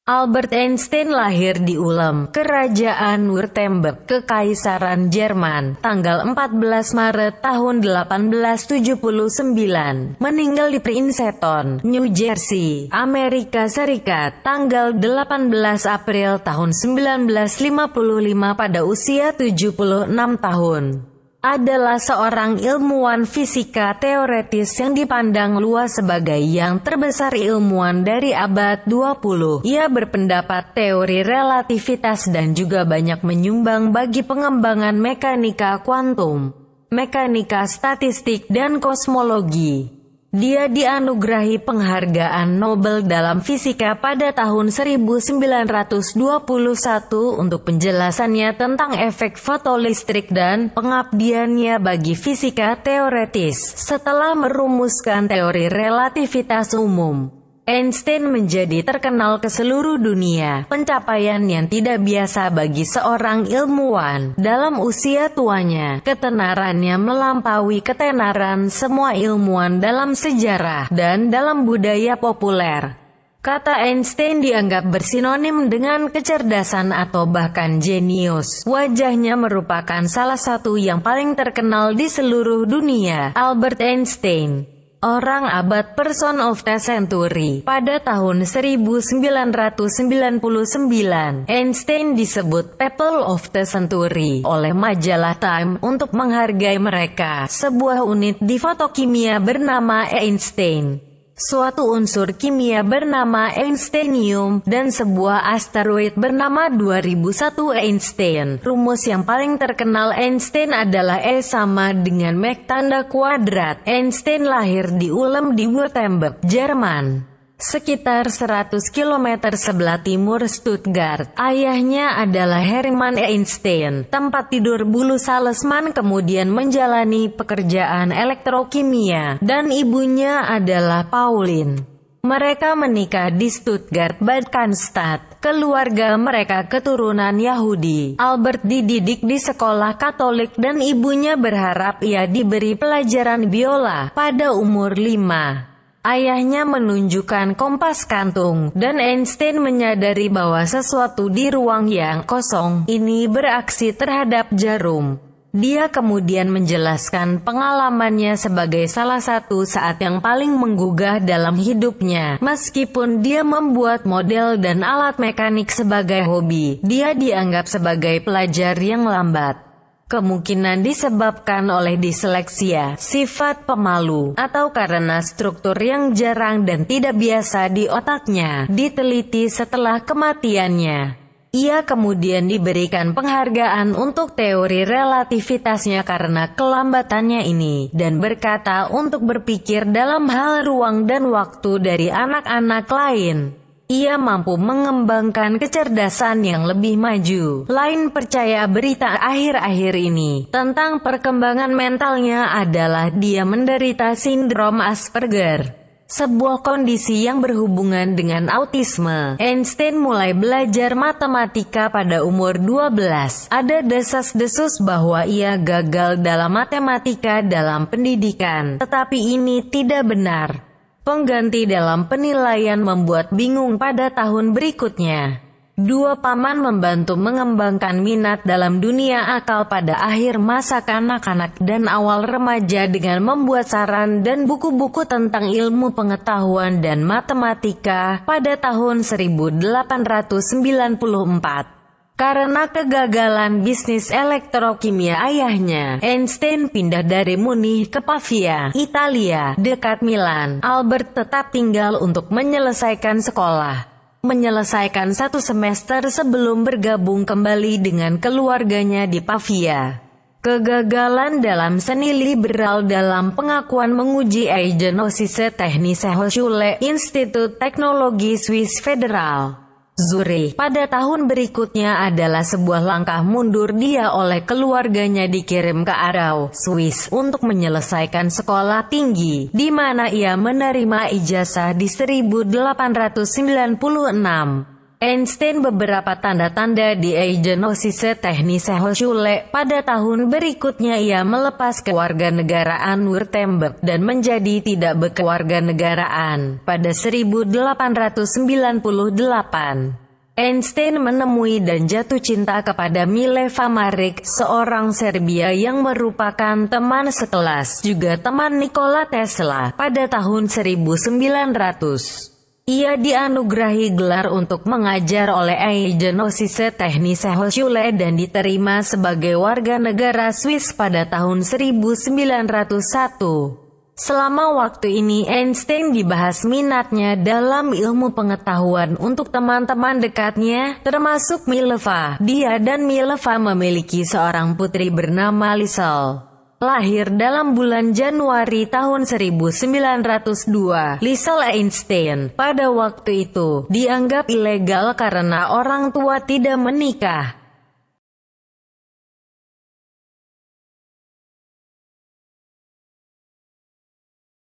Albert Einstein lahir di Ulm, Kerajaan Württemberg, Kekaisaran Jerman, tanggal 14 Maret tahun 1879. Meninggal di Princeton, New Jersey, Amerika Serikat, tanggal 18 April tahun 1955 pada usia 76 tahun. Adalah seorang ilmuwan fisika teoretis yang dipandang luas sebagai yang terbesar ilmuwan dari abad 20. Ia berpendapat teori relativitas dan juga banyak menyumbang bagi pengembangan mekanika kuantum, mekanika statistik dan kosmologi. Dia dianugerahi penghargaan Nobel dalam fisika pada tahun 1921 untuk penjelasannya tentang efek fotolistrik dan pengabdiannya bagi fisika teoretis. Setelah merumuskan teori relativitas umum, Einstein menjadi terkenal ke seluruh dunia, pencapaian yang tidak biasa bagi seorang ilmuwan. Dalam usia tuanya, ketenarannya melampaui ketenaran semua ilmuwan dalam sejarah dan dalam budaya populer. Kata Einstein dianggap bersinonim dengan kecerdasan atau bahkan jenius. Wajahnya merupakan salah satu yang paling terkenal di seluruh dunia, Albert Einstein. Orang abad Person of the Century. Pada tahun 1999, Einstein disebut People of the Century oleh majalah Time untuk menghargai mereka. Sebuah unit di fotokimia bernama Einstein, suatu unsur kimia bernama Einsteinium, dan sebuah asteroid bernama 2001 Einstein. Rumus yang paling terkenal Einstein adalah E sama dengan Mach tanda kuadrat. Einstein lahir di Ulm di Württemberg, Jerman, sekitar 100 km sebelah timur Stuttgart. Ayahnya adalah Hermann Einstein, tempat tidur bulu salesman, kemudian menjalani pekerjaan elektrokimia, dan ibunya adalah Pauline. Mereka menikah di Stuttgart, Bad Cannstatt. Keluarga mereka keturunan Yahudi. Albert dididik di sekolah Katolik dan ibunya berharap ia diberi pelajaran biola pada umur 5. Ayahnya menunjukkan kompas kantung, dan Einstein menyadari bahwa sesuatu di ruang yang kosong ini beraksi terhadap jarum. Dia kemudian menjelaskan pengalamannya sebagai salah satu saat yang paling menggugah dalam hidupnya. Meskipun dia membuat model dan alat mekanik sebagai hobi, dia dianggap sebagai pelajar yang lambat. Kemungkinan disebabkan oleh disleksia, sifat pemalu, atau karena struktur yang jarang dan tidak biasa di otaknya. Diteliti setelah kematiannya, ia kemudian diberikan penghargaan untuk teori relativitasnya karena kelambatannya ini, dan berkata untuk berpikir dalam hal ruang dan waktu dari anak-anak lain. Ia mampu mengembangkan kecerdasan yang lebih maju. Lain percaya berita akhir-akhir ini tentang perkembangan mentalnya adalah dia menderita sindrom Asperger, sebuah kondisi yang berhubungan dengan autisme. Einstein mulai belajar matematika pada umur 12. Ada desas-desus bahwa ia gagal dalam matematika dalam pendidikan, tetapi ini tidak benar. Pengganti dalam penilaian membuat bingung pada tahun berikutnya. Dua paman membantu mengembangkan minat dalam dunia akal pada akhir masa kanak-kanak dan awal remaja dengan membuat saran dan buku-buku tentang ilmu pengetahuan dan matematika pada tahun 1894. Karena kegagalan bisnis elektrokimia ayahnya, Einstein pindah dari Munich ke Pavia, Italia, dekat Milan. Albert tetap tinggal untuk menyelesaikan sekolah. Menyelesaikan satu semester sebelum bergabung kembali dengan keluarganya di Pavia. Kegagalan dalam seni liberal dalam pengakuan menguji Eigenosise Technische Hochschule, Institut Teknologi Swiss Federal, Zurich, pada tahun berikutnya adalah sebuah langkah mundur dia oleh keluarganya dikirim ke Aarau, Swiss, untuk menyelesaikan sekolah tinggi, di mana ia menerima ijazah di 1896. Einstein beberapa tanda-tanda di Genosis Technische Hochschule. Pada tahun berikutnya ia melepas kewarganegaraan Württemberg dan menjadi tidak berkewarganegaraan. Pada 1898, Einstein menemui dan jatuh cinta kepada Mileva Maric, seorang Serbia yang merupakan teman sekelas, juga teman Nikola Tesla. Pada tahun 1900, ia dianugerahi gelar untuk mengajar oleh Genosis Technische Hochschule dan diterima sebagai warga negara Swiss pada tahun 1901. Selama waktu ini Einstein dibahas minatnya dalam ilmu pengetahuan untuk teman-teman dekatnya, termasuk Mileva. Dia dan Mileva memiliki seorang putri bernama Liesl. Lahir dalam bulan Januari tahun 1902, Liesl Einstein pada waktu itu dianggap ilegal karena orang tua tidak menikah.